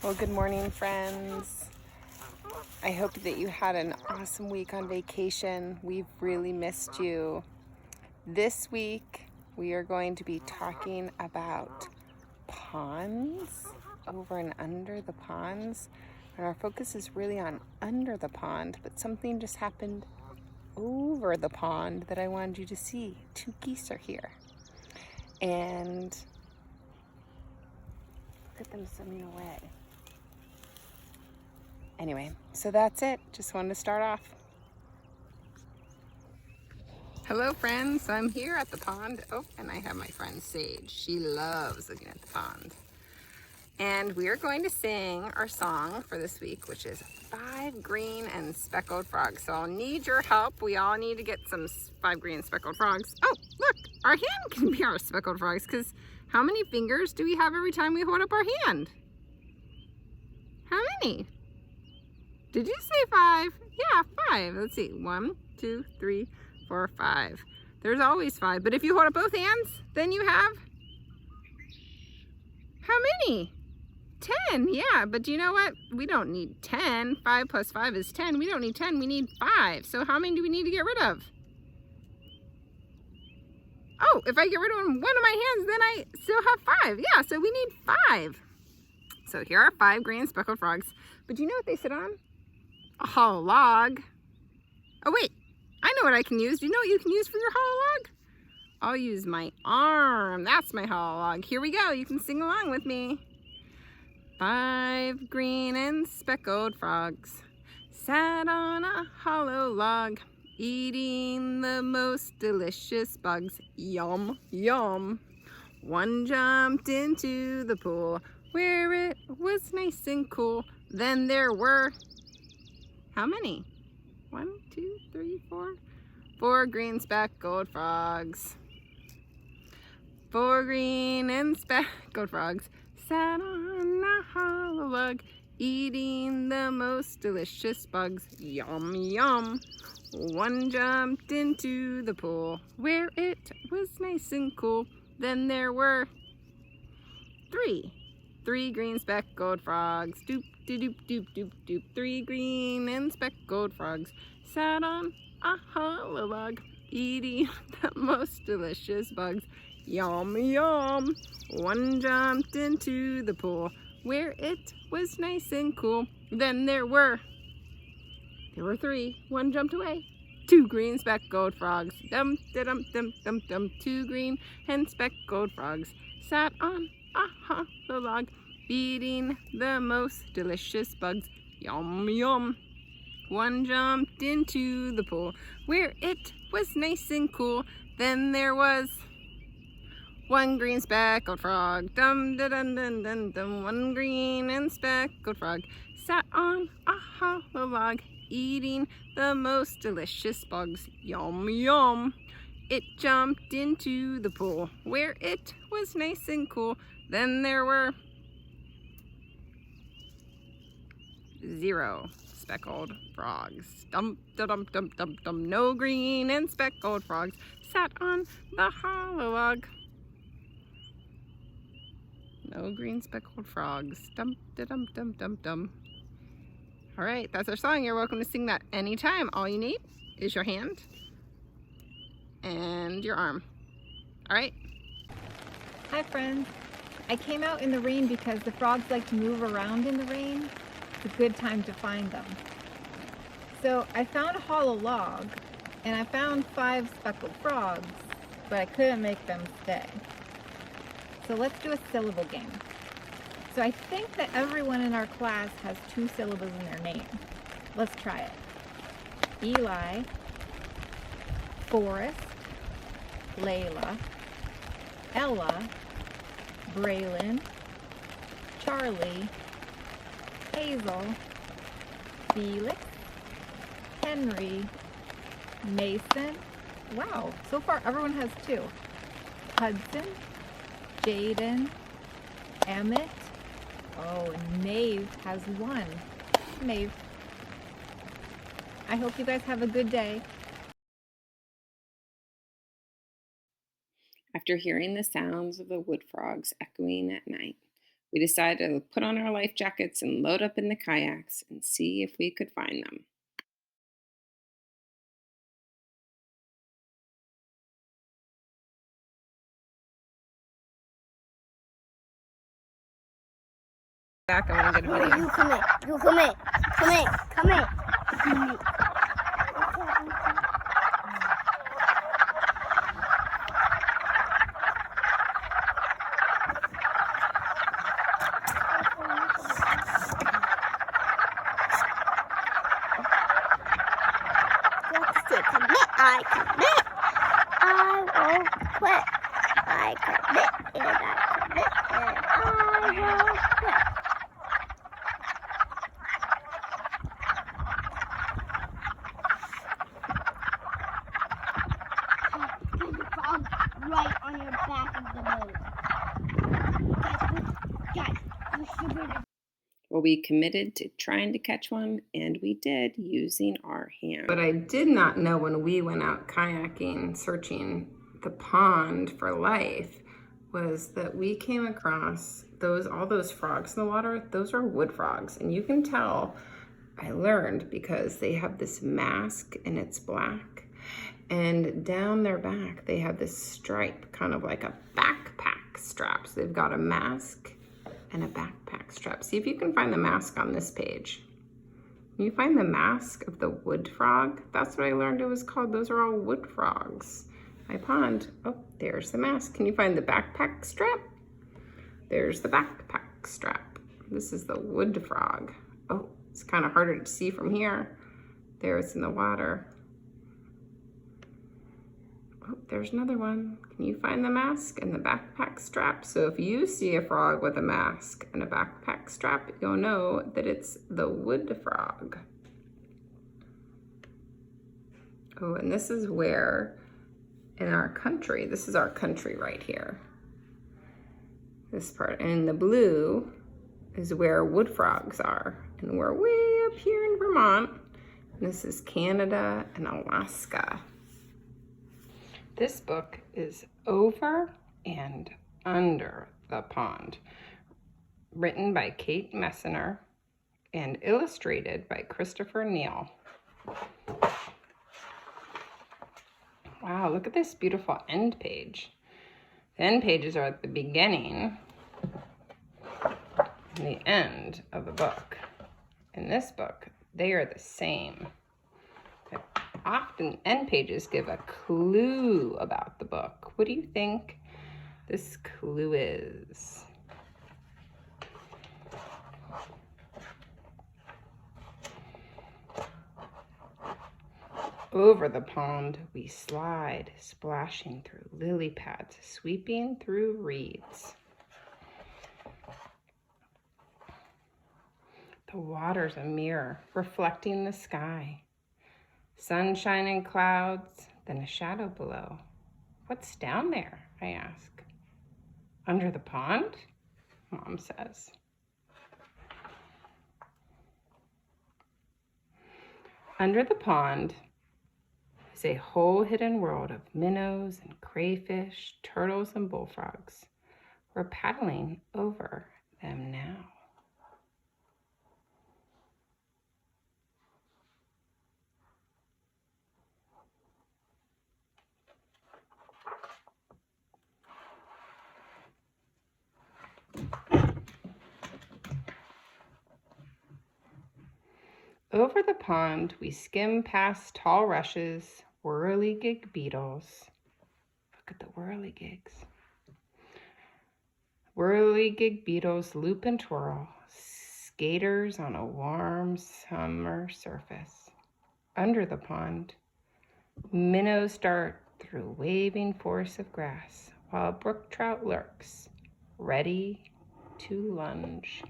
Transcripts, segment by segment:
Well, good morning, friends. I hope that you had an awesome week on vacation. We've really missed you. This week, we are going to be talking about ponds, over and under the ponds. And our focus is really on under the pond, but something just happened over the pond that I wanted you to see. 2 geese are here. And look at them swimming away. Anyway, so that's it. Just wanted to start off. Hello, friends. I'm here at the pond. Oh, and I have my friend Sage. She loves looking at the pond. And we are going to sing our song for this week, which is 5 Green and Speckled Frogs. So I'll need your help. We all need to get some 5 green and speckled frogs. Oh, look, our hand can be our speckled frogs, because how many fingers do we have every time we hold up our hand? How many? Did you say 5? Yeah, 5. Let's see. 1, 2, 3, 4, 5. There's always 5. But if you hold up both hands, then you have how many? 10. Yeah, but do you know what? We don't need 10. 5 plus 5 is 10. We don't need 10. We need 5. So how many do we need to get rid of? Oh, if I get rid of one of my hands, then I still have 5. Yeah, so we need 5. So here are 5 green speckled frogs. But do you know what they sit on? A hollow log. Oh wait, I know what I can use. Do you know what you can use for your hollow log? I'll use my arm. That's my hollow log. Here we go. You can sing along with me. 5 green and speckled frogs sat on a hollow log, eating the most delicious bugs. Yum, yum. One jumped into the pool where it was nice and cool. Then there were how many? 1, 2, 3, 4. 4 green speckled frogs. 4 green and speckled frogs sat on a hollow log, eating the most delicious bugs. Yum, yum. One jumped into the pool where it was nice and cool. Then there were 3 green speckled frogs. Doop, doop, doop, doop, doop. 3 green and speckled frogs sat on a hollow log, eating the most delicious bugs. Yum, yum. One jumped into the pool where it was nice and cool. Then there were 3. One jumped away. 2 green speckled frogs. Dum, da, dum, dum, dum, dum. 2 green and speckled frogs sat on a hollow log, eating the most delicious bugs. Yum, yum. One jumped into the pool where it was nice and cool. Then there was 1 green speckled frog. Dum, da, dum, dum, dum, dum. 1 green and speckled frog sat on a hollow log, eating the most delicious bugs. Yum, yum. It jumped into the pool where it was nice and cool. Then there were 0 speckled frogs. Dum, da, dum, dum, dum, dum. No green and speckled frogs sat on the hollow log. No green speckled frogs. Dum, da, dum, dum, dum, dum. All right, that's our song. You're welcome to sing that anytime. All you need is your hand and your arm. All right? Hi friends. I came out in the rain because the frogs like to move around in the rain. It's a good time to find them. So I found a hollow log and I found 5 speckled frogs, but I couldn't make them stay. So let's do a syllable game. So I think that everyone in our class has 2 syllables in their name. Let's try it. Eli, Forrest, Layla, Ella, Braylon, Charlie, Hazel, Felix, Henry, Mason. Wow, so far everyone has 2. Hudson, Jaden, Emmett. Oh, and Maeve has 1. Maeve. I hope you guys have a good day. After hearing the sounds of the wood frogs echoing at night, we decided to put on our life jackets and load up in the kayaks and see if we could find them. Back, I want to get a video. You come here. You come here. Come here. Come here. Come here. I commit. I won't quit. I commit and I commit and I won't quit. Put the frog right on your back of the boat. Guys, you should be. Well, we committed to trying to catch one, and we did using our hands. What I did not know when we went out kayaking, searching the pond for life, was that we came across all those frogs in the water. Those are wood frogs, and you can tell, I learned, because they have this mask and it's black, and down their back they have this stripe, kind of like a backpack strap. So they've got a mask and a backpack strap. See if you can find the mask on this page. Can you find the mask of the wood frog? That's what I learned it was called. Those are all wood frogs. My pond. Oh, there's the mask. Can you find the backpack strap? There's the backpack strap. This is the wood frog. Oh, it's kind of harder to see from here. There, it's in the water. Oh, there's another one. Can you find the mask and the backpack strap? So if you see a frog with a mask and a backpack strap, you'll know that it's the wood frog. Oh, and this is where in our country, this is our country right here. This part, and in the blue is where wood frogs are. And we're way up here in Vermont. And this is Canada and Alaska. This book is Over and Under the Pond, written by Kate Messner and illustrated by Christopher Neal. Wow, look at this beautiful end page. The end pages are at the beginning and the end of the book. In this book, they are the same. Often end pages give a clue about the book. What do you think this clue is? Over the pond we slide, splashing through lily pads, sweeping through reeds. The water's a mirror, reflecting the sky. Sunshine and clouds, then a shadow below. What's down there? I ask. Under the pond? Mom says. Under the pond is a whole hidden world of minnows and crayfish, turtles and bullfrogs. We're paddling over them now. Over the pond, we skim past tall rushes, whirligig beetles. Look at the whirligigs. Whirligig beetles loop and twirl, skaters on a warm summer surface. Under the pond, minnows dart through waving forests of grass, while a brook trout lurks ready to lunge.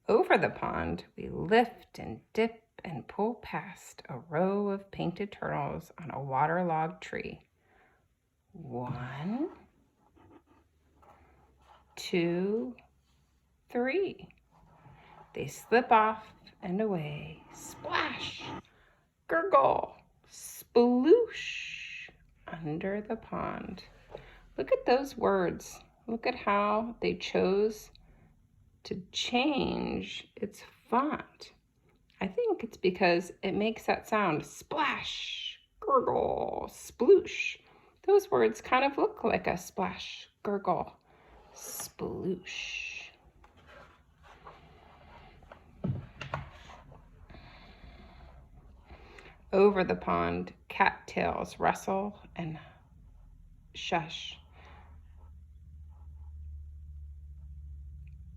Over the pond, we lift and dip and pull past a row of painted turtles on a waterlogged tree. 1, 2, 3. They slip off and away. Splash, gurgle, sploosh under the pond. Look at those words. Look at how they chose to change its font. I think it's because it makes that sound, splash, gurgle, sploosh. Those words kind of look like a splash, gurgle, sploosh. Over the pond, cattails rustle and shush.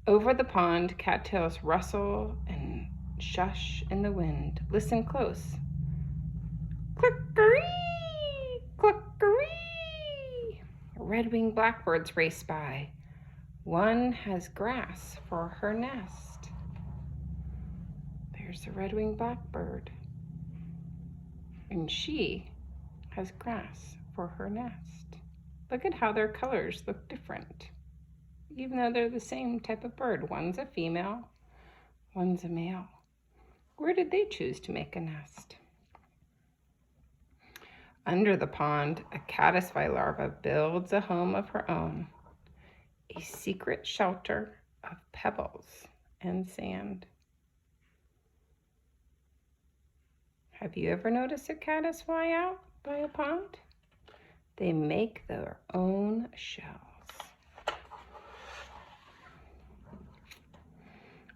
Over the pond, cattails rustle and shush in the wind. Listen close. Click-a-ree, click-a-ree. Red-winged blackbirds race by. One has grass for her nest. There's the red-winged blackbird. And she has grass for her nest. Look at how their colors look different, even though they're the same type of bird. One's a female, one's a male. Where did they choose to make a nest? Under the pond, a caddisfly larva builds a home of her own, a secret shelter of pebbles and sand. Have you ever noticed a caddisfly out by a pond? They make their own shells.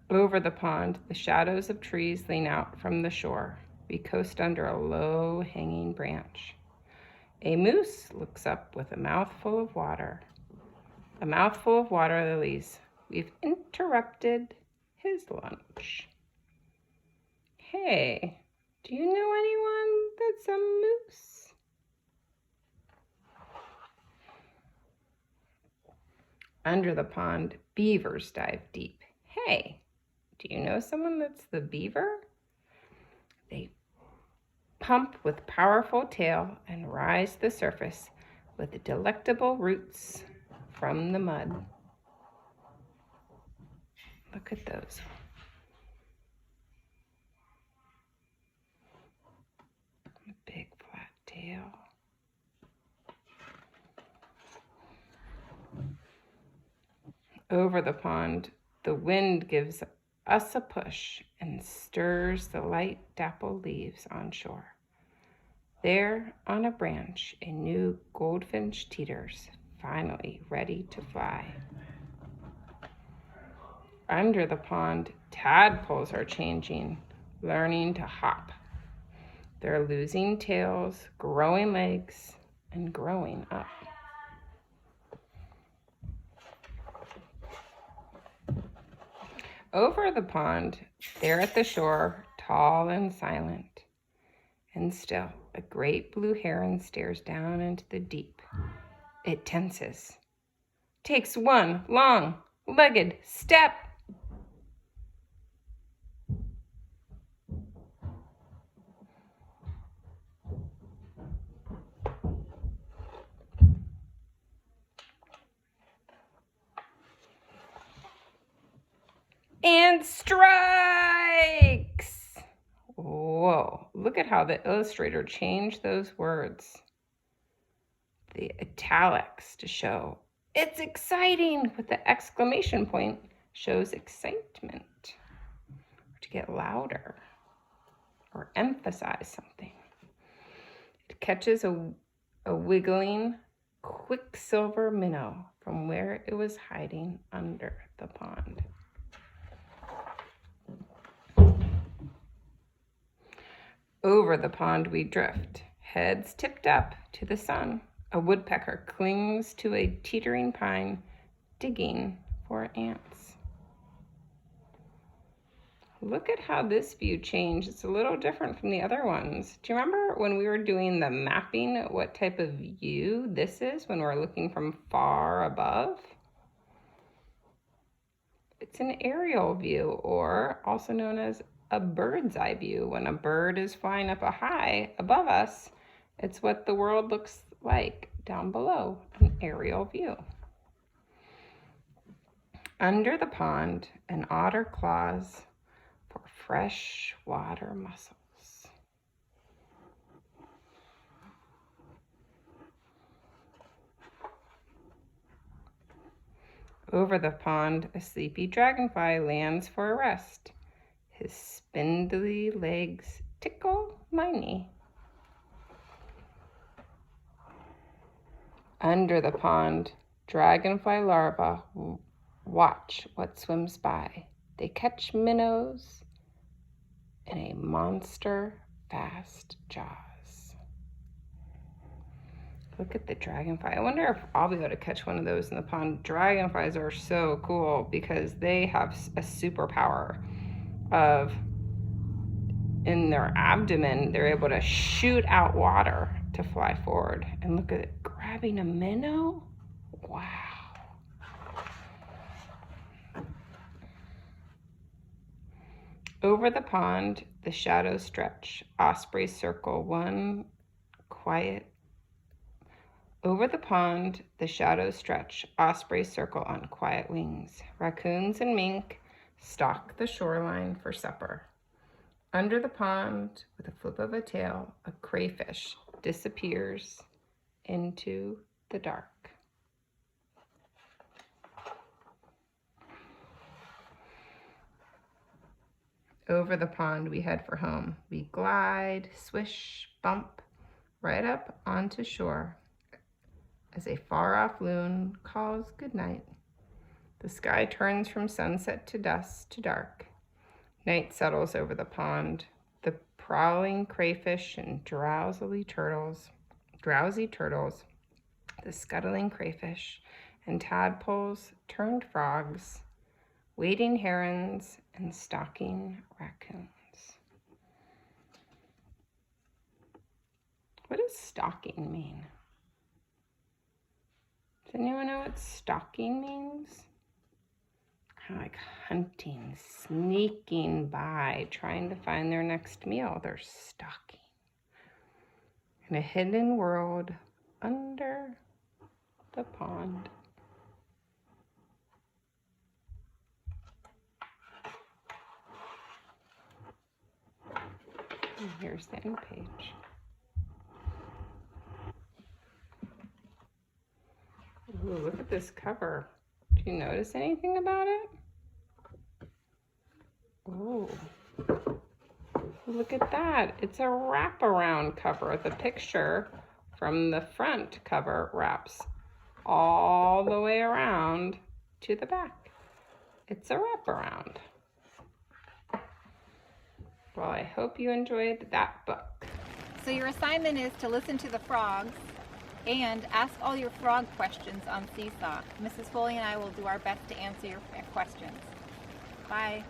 Over the pond, the shadows of trees lean out from the shore. We coast under a low-hanging branch. A moose looks up with a mouthful of water. A mouthful of water lilies. We've interrupted his lunch. Hey, do you know anyone that's a moose? Under the pond, beavers dive deep. Hey, do you know someone that's the beaver? They pump with powerful tail and rise to the surface with delectable roots from the mud. Look at those. Big flat tail. Over the pond, the wind gives us a push and stirs the light dappled leaves on shore. There, on a branch, a new goldfinch teeters, finally ready to fly. Under the pond, tadpoles are changing, learning to hop. They're losing tails, growing legs, and growing up. Over the pond, there at the shore, tall and silent, and still, a great blue heron stares down into the deep. It tenses, takes one long-legged step. And strikes! Whoa, look at how the illustrator changed those words. The italics to show it's exciting with the exclamation point shows excitement. Or to get louder or emphasize something. It catches a wiggling quicksilver minnow from where it was hiding under the pond. Over the pond we drift, heads tipped up to the sun. A woodpecker clings to a teetering pine, digging for ants. Look at how this view changed. It's a little different from the other ones. Do you remember when we were doing the mapping, what type of view this is when we're looking from far above? It's an aerial view, or also known as a bird's eye view. When a bird is flying up high above us, it's what the world looks like down below, an aerial view. Under the pond, an otter claws for fresh water mussels. Over the pond, a sleepy dragonfly lands for a rest. His spindly legs tickle my knee. Under the pond, dragonfly larvae watch what swims by. They catch minnows in a monster fast jaws. Look at the dragonfly. I wonder if I'll be able to catch one of those in the pond. Dragonflies are so cool because they have a superpower of, in their abdomen, they're able to shoot out water to fly forward. And look at it, grabbing a minnow. Wow. Over the pond, the shadows stretch. Ospreys circle one quiet. Over the pond, the shadows stretch. Ospreys circle on quiet wings. Raccoons and mink stalk the shoreline for supper. Under the pond, with a flip of a tail, a crayfish disappears into the dark. Over the pond, we head for home. We glide, swish, bump, right up onto shore as a far-off loon calls goodnight. The sky turns from sunset to dusk to dark. Night settles over the pond. The prowling crayfish and drowsy turtles, the scuttling crayfish and tadpoles turned frogs, wading herons, and stalking raccoons. What does stalking mean? Does anyone know what stalking means? Kind of like hunting, sneaking by, trying to find their next meal. They're stalking. In a hidden world under the pond. And here's the end page. Ooh, look at this cover. Do you notice anything about it? Oh, look at that. It's a wraparound cover. The picture from the front cover wraps all the way around to the back. It's a wraparound. Well, I hope you enjoyed that book. So your assignment is to listen to the frogs and ask all your frog questions on Seesaw. Mrs. Foley and I will do our best to answer your questions. Bye.